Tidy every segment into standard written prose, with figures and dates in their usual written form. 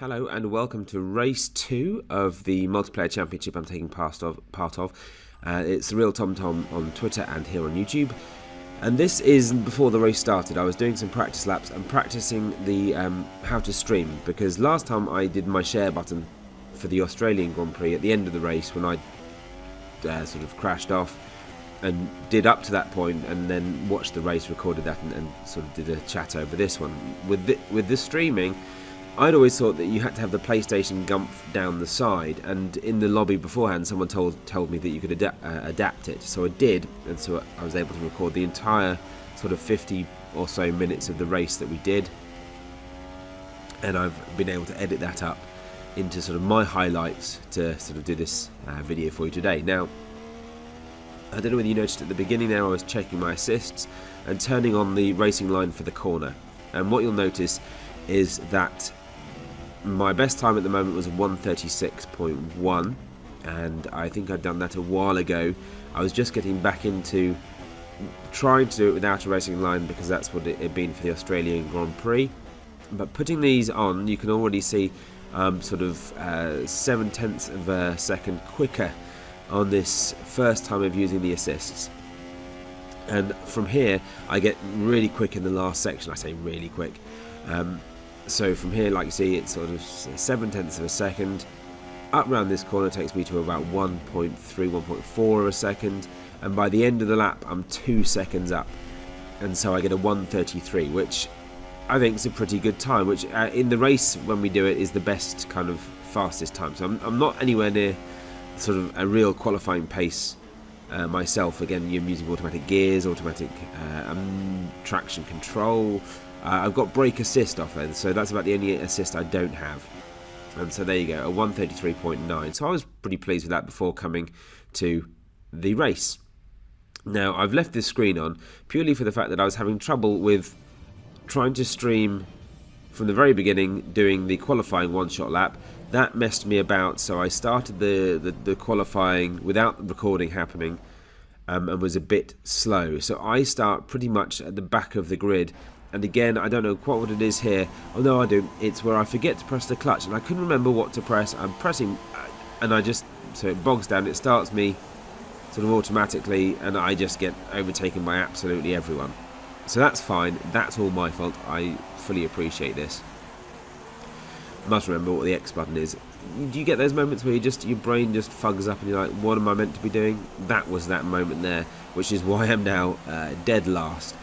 Hello and welcome to race 2 of the multiplayer championship I'm taking part of. It's the Real Tom Tom on Twitter and here on YouTube. And this is before the race started. I was doing some practice laps and practicing the how to stream, because last time I did my share button for the Australian Grand Prix at the end of the race when I sort of crashed off and did up to that point and then watched the race, recorded that and sort of did a chat over this one. With the streaming, I'd always thought that you had to have the PlayStation Gump down the side, and in the lobby beforehand someone told me that you could adapt it, so I did, and so I was able to record the entire sort of 50 or so minutes of the race that we did, and I've been able to edit that up into sort of my highlights to sort of do this video for you today. Now, I don't know whether you noticed at the beginning there I was checking my assists and turning on the racing line for the corner, and what you'll notice is that my best time at the moment was 1:36.1, and I think I'd done that a while ago. I was just getting back into trying to do it without a racing line because that's what it had been for the Australian Grand Prix. But putting these on, you can already see sort of 0.7 of a second quicker on this first time of using the assists. And from here, I get really quick in the last section. I say really quick. So from here, like you see, it's sort of 0.7 of a second. Up around this corner takes me to about 1.3, 1.4 of a second, and by the end of the lap I'm 2 seconds up, and so I get a 1:33, which I think is a pretty good time, which in the race when we do it is the best kind of fastest time. So I'm not anywhere near sort of a real qualifying pace myself. Again, you're using automatic gears, automatic traction control. I've got brake assist off then, so that's about the only assist I don't have. And so there you go, a 1:33.9. So I was pretty pleased with that before coming to the race. Now, I've left this screen on purely for the fact that I was having trouble with trying to stream from the very beginning, doing the qualifying one-shot lap. That messed me about, so I started the qualifying without the recording happening, and was a bit slow. So I start pretty much at the back of the grid. And again, I don't know quite what it is here. Oh no, I do. It's where I forget to press the clutch, and I couldn't remember what to press. I'm pressing, and so it bogs down. It starts me sort of automatically, and I just get overtaken by absolutely everyone. So that's fine. That's all my fault. I fully appreciate this. Must remember what the X button is. Do you get those moments where your brain just fugs up and you're like, what am I meant to be doing? That was that moment there, which is why I'm now dead last.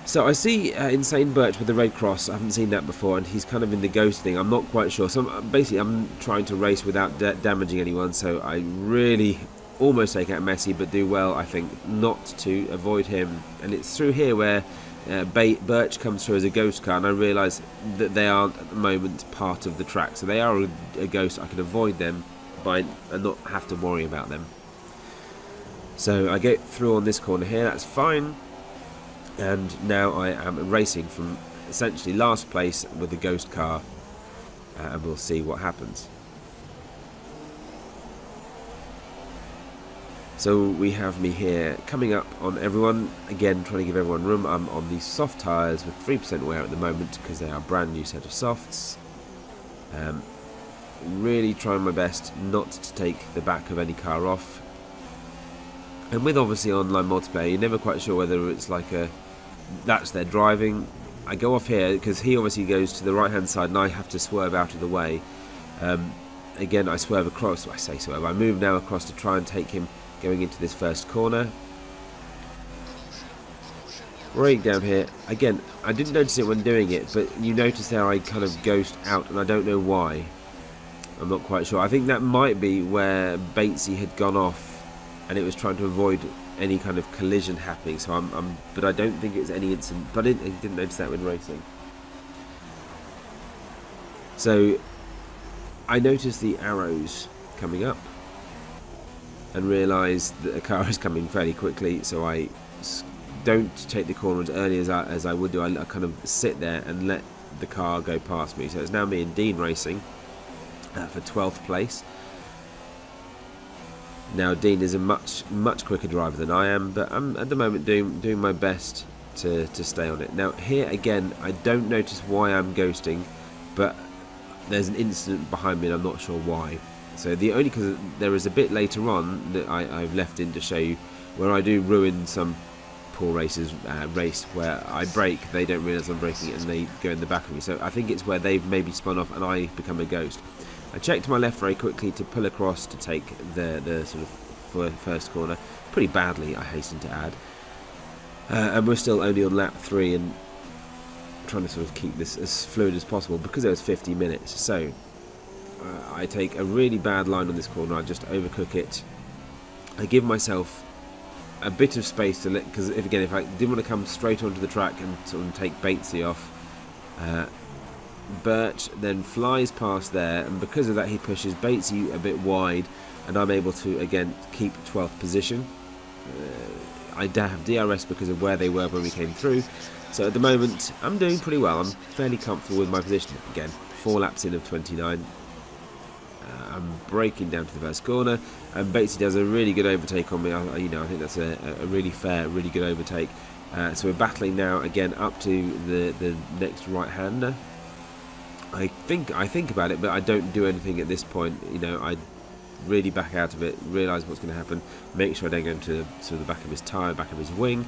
So I see Insane Birch with the red cross. I haven't seen that before, and he's kind of in the ghost thing. I'm not quite sure. So basically I'm trying to race without damaging anyone, so I really almost take out Messi, but do well, I think, not to avoid him. And it's through here where Birch comes through as a ghost car, and I realise that they aren't at the moment part of the track. So they are a ghost. I can avoid them and not have to worry about them. So I get through on this corner here, that's fine. And now I am racing from essentially last place with the ghost car, and we'll see what happens. So we have me here coming up on everyone, again trying to give everyone room. I'm on these soft tyres with 3% wear at the moment because they are a brand new set of softs. Really trying my best not to take the back of any car off. And with obviously online multiplayer, you're never quite sure whether it's like that's their driving. I go off here because he obviously goes to the right hand side and I have to swerve out of the way. Again, I swerve across. I say swerve. I move now across to try and take him going into this first corner. Brake down here. Again, I didn't notice it when doing it, but you notice there I kind of ghost out, and I don't know why. I'm not quite sure. I think that might be where Batesy had gone off and it was trying to avoid any kind of collision happening. So but I don't think it was any incident. But I didn't notice that when racing. So I noticed the arrows coming up and realise that the car is coming fairly quickly. So I don't take the corner as early as I would do. I kind of sit there and let the car go past me. So it's now me and Dean racing for 12th place. Now Dean is a much quicker driver than I am, but I'm at the moment doing my best to stay on it. Now here again, I don't notice why I'm ghosting, but there's an incident behind me and I'm not sure why. So because there is a bit later on that I've left in to show you where I do ruin some poor race where I brake, they don't realise I'm braking it and they go in the back of me. So I think it's where they've maybe spun off and I become a ghost. I checked to my left very quickly to pull across to take the sort of first corner, pretty badly I hasten to add, and we're still only on lap 3 and trying to sort of keep this as fluid as possible because there was 50 minutes. So I take a really bad line on this corner, I just overcook it. I give myself a bit of space to let, because if I didn't want to come straight onto the track and sort of take Batesy off, Birch then flies past there, and because of that he pushes Batesy a bit wide and I'm able to again keep 12th position. I have DRS because of where they were when we came through, so at the moment I'm doing pretty well. I'm fairly comfortable with my position. Again, 4 laps in of 29. I'm braking down to the first corner, and Batesy does a really good overtake on me. I think that's a really fair, really good overtake. So we're battling now again up to the next right-hander. I think about it, but I don't do anything at this point. I really back out of it, realise what's going to happen, make sure I don't go into sort of the back of his tyre, back of his wing.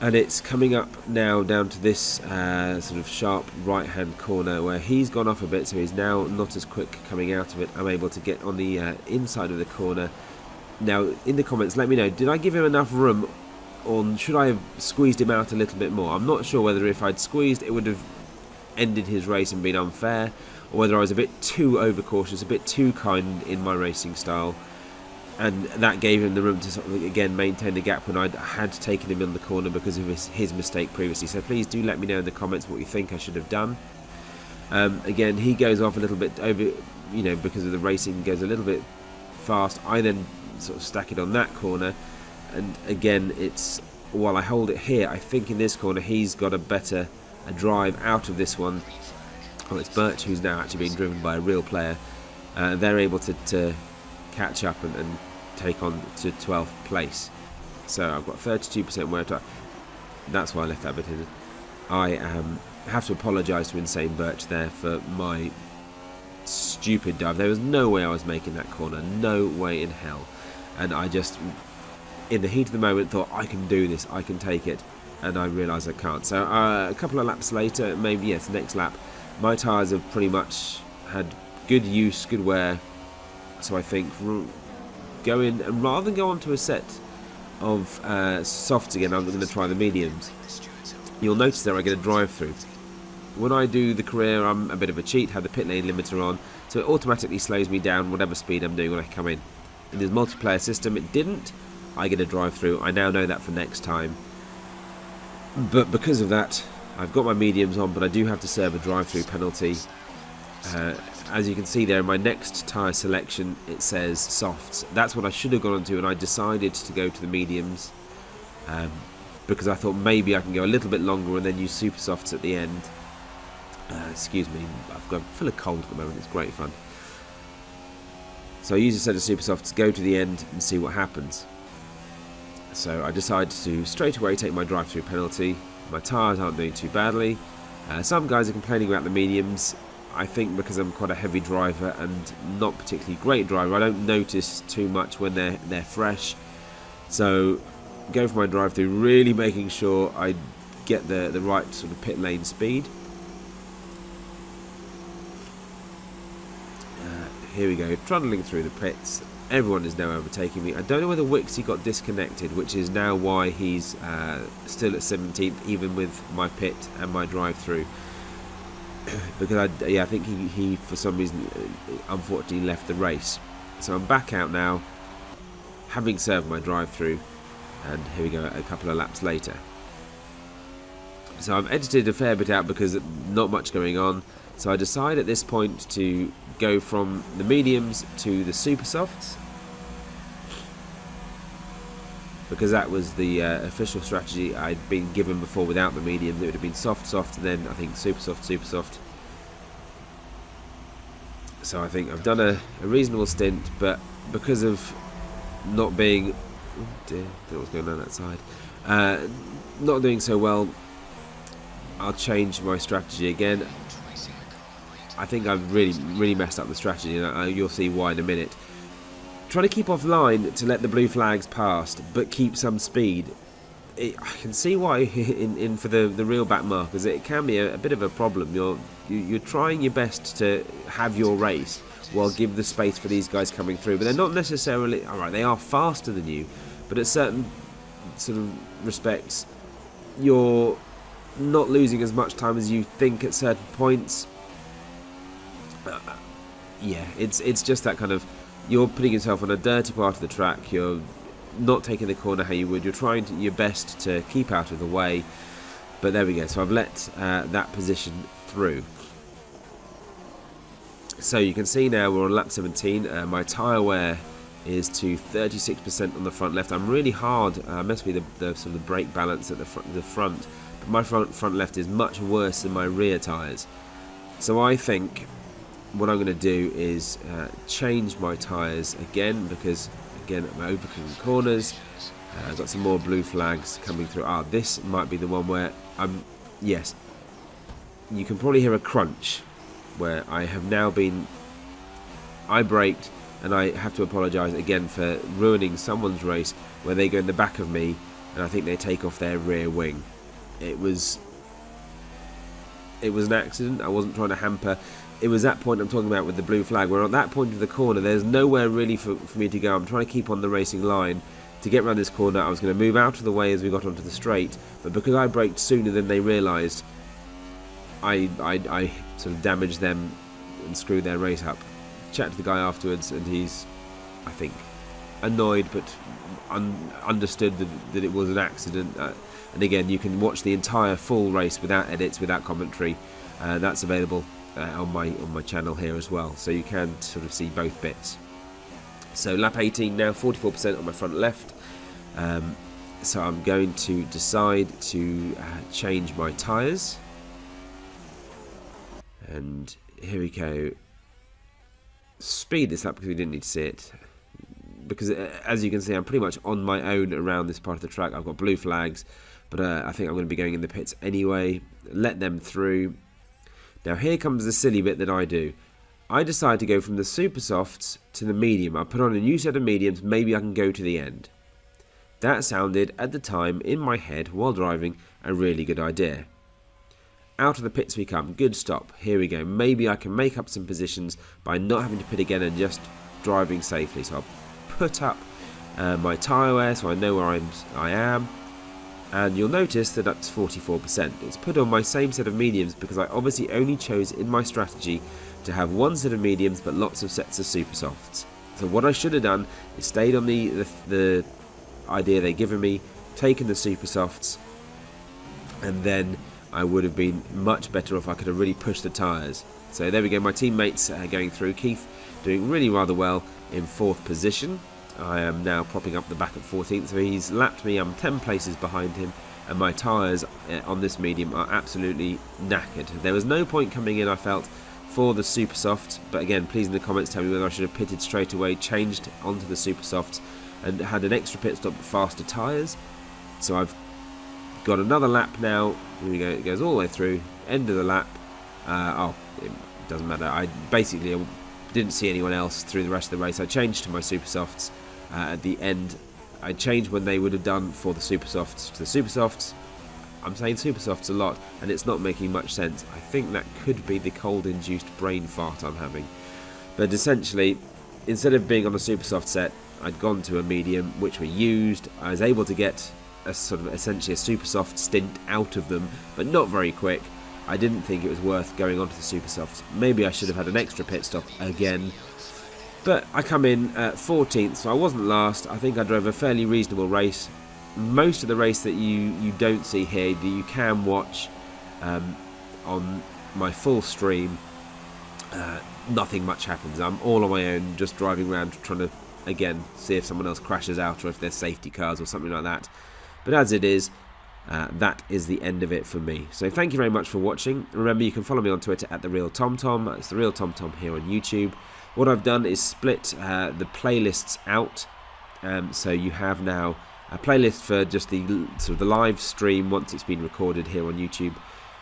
And it's coming up now down to this sort of sharp right-hand corner where he's gone off a bit, so he's now not as quick coming out of it. I'm able to get on the inside of the corner. Now, in the comments, let me know, did I give him enough room, or should I have squeezed him out a little bit more? I'm not sure whether if I'd squeezed, it would have ended his race and been unfair, or whether I was a bit too overcautious, a bit too kind in my racing style. And that gave him the room to sort of, again, maintain the gap when I had taken him in the corner because of his mistake previously. So please do let me know in the comments what you think I should have done. Again, he goes off a little bit over, because of the racing, goes a little bit fast. I then sort of stack it on that corner. And again, while I hold it here, I think in this corner he's got a drive out of this one. Oh, it's Birch who's now actually being driven by a real player. They're able to catch up and take on to 12th place. So I've got 32% wear time. That's why I left that bit in. I have to apologise to Insane Birch there for my stupid dive. There was no way I was making that corner, no way in hell. And I just, in the heat of the moment, thought I can do this, I can take it, and I realised I can't. So a couple of laps later, maybe yes, next lap, my tyres have pretty much had good use, good wear. So I think go in, and rather than go onto a set of softs again, I'm going to try the mediums. You'll notice there I get a drive-through. When I do the career, I'm a bit of a cheat, have the pit lane limiter on, so it automatically slows me down whatever speed I'm doing when I come in. In this multiplayer system, it didn't. I get a drive-through. I now know that for next time. But because of that, I've got my mediums on, but I do have to serve a drive-through penalty. As you can see there in my next tyre selection, it says softs. That's what I should have gone on to, and I decided to go to the mediums because I thought maybe I can go a little bit longer and then use super softs at the end. Excuse me, I'm full of cold at the moment, it's great fun. So I use a set of super softs, go to the end and see what happens. So I decided to straight away take my drive-through penalty. My tyres aren't doing too badly. Some guys are complaining about the mediums. I think because I'm quite a heavy driver and not particularly great driver, I don't notice too much when they're fresh. So go for my drive-through, really making sure I get the right sort of pit lane speed. Here we go, trundling through the pits. Everyone is now overtaking me. I don't know whether Wixie got disconnected, which is now why he's still at 17th, even with my pit and my drive-through. Because I think he for some reason unfortunately left the race. So I'm back out now, having served my drive-through, and here we go a couple of laps later. So I've edited a fair bit out because not much going on. So I decide at this point to go from the mediums to the super softs, because that was the official strategy I'd been given before without the mediums. It would have been soft, and then I think super soft. So I think I've done a reasonable stint, but because of not being, oh dear, I don't know what's going on outside, not doing so well, I'll change my strategy again. I think I've really messed up the strategy, and you'll see why in a minute. Trying to keep offline to let the blue flags past, but keep some speed. I can see why in for the real back markers it can be a bit of a problem. You're trying your best to have your race while give the space for these guys coming through, but they're not necessarily alright. They are faster than you, but at certain sort of respects, you're not losing as much time as you think at certain points. Yeah, it's just that kind of, you're putting yourself on a dirty part of the track. You're not taking the corner how you would. You're trying your best to keep out of the way. But there we go. So I've let that position through. So you can see now we're on lap 17. My tyre wear is to 36% on the front left. I'm really hard. Must be the sort of brake balance at the front. But my front left is much worse than my rear tyres. So I think what I'm going to do is change my tyres again, because again I'm overcoming corners. I've got some more blue flags coming through. This might be the one where yes, you can probably hear a crunch where I braked, and I have to apologise again for ruining someone's race where they go in the back of me and I think they take off their rear wing. It was an accident. I wasn't trying to hamper. It was that point I'm talking about with the blue flag, where at that point of the corner there's nowhere really for me to go. I'm trying to keep on the racing line. To get around this corner I was going to move out of the way as we got onto the straight, but because I braked sooner than they realised, I sort of damaged them and screwed their race up. Chat to the guy afterwards, and he's, I think, annoyed but understood that it was an accident. And again, you can watch the entire full race without edits, without commentary. That's available on my channel here as well, so you can sort of see both bits. So lap 18 now, 44% on my front left. So I'm going to decide to change my tyres. And here we go. Speed this up because we didn't need to see it. Because as you can see, I'm pretty much on my own around this part of the track. I've got blue flags, but I think I'm going to be going in the pits anyway. Let them through. Now here comes the silly bit that I do. I decide to go from the super softs to the medium. I put on a new set of mediums, maybe I can go to the end. That sounded, at the time, in my head, while driving, a really good idea. Out of the pits we come. Good stop. Here we go. Maybe I can make up some positions by not having to pit again and just driving safely. So I'll put up my tyre wear so I know where I am. And you'll notice that that's 44%. It's put on my same set of mediums because I obviously only chose in my strategy to have one set of mediums but lots of sets of super softs. So what I should have done is stayed on the idea they've given me, taken the super softs, and then I would have been much better off. I could have really pushed the tyres. So there we go, my teammates going through. Keith doing really rather well in 4th position. I am now propping up the back at 14th, so he's lapped me. I'm 10 places behind him, and my tyres on this medium are absolutely knackered. There was no point coming in, I felt, for the super soft, but again, please in the comments tell me whether I should have pitted straight away, changed onto the super softs, and had an extra pit stop with faster tyres. So I've got another lap now. Here we go, it goes all the way through, end of the lap. It doesn't matter. I basically didn't see anyone else through the rest of the race. I changed to my super softs at the end. I changed when they would have done for the super softs to the super softs. I'm saying super softs a lot, and it's not making much sense. I think that could be the cold-induced brain fart I'm having. But essentially, instead of being on the super soft set, I'd gone to a medium, which we used. I was able to get a sort of essentially a super soft stint out of them, but not very quick. I didn't think it was worth going on to the super softs. Maybe I should have had an extra pit stop again. But I come in at 14th, so I wasn't last. I think I drove a fairly reasonable race. Most of the race that you don't see here, that you can watch on my full stream, nothing much happens. I'm all on my own, just driving around trying to, again, see if someone else crashes out or if there's safety cars or something like that. But as it is, that is the end of it for me. So thank you very much for watching. Remember, you can follow me on Twitter at TheRealTomTom. It's TheRealTomTom here on YouTube. What I've done is split the playlists out. So you have now a playlist for just the sort of the live stream once it's been recorded here on YouTube,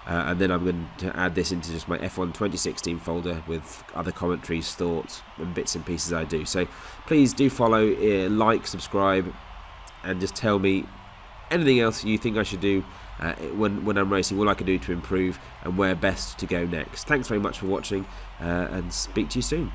and then I'm going to add this into just my F1 2016 folder with other commentaries, thoughts and bits and pieces I do. So please do follow, like, subscribe, and just tell me anything else you think I should do when I'm racing, what I can do to improve and where best to go next. Thanks very much for watching, and speak to you soon.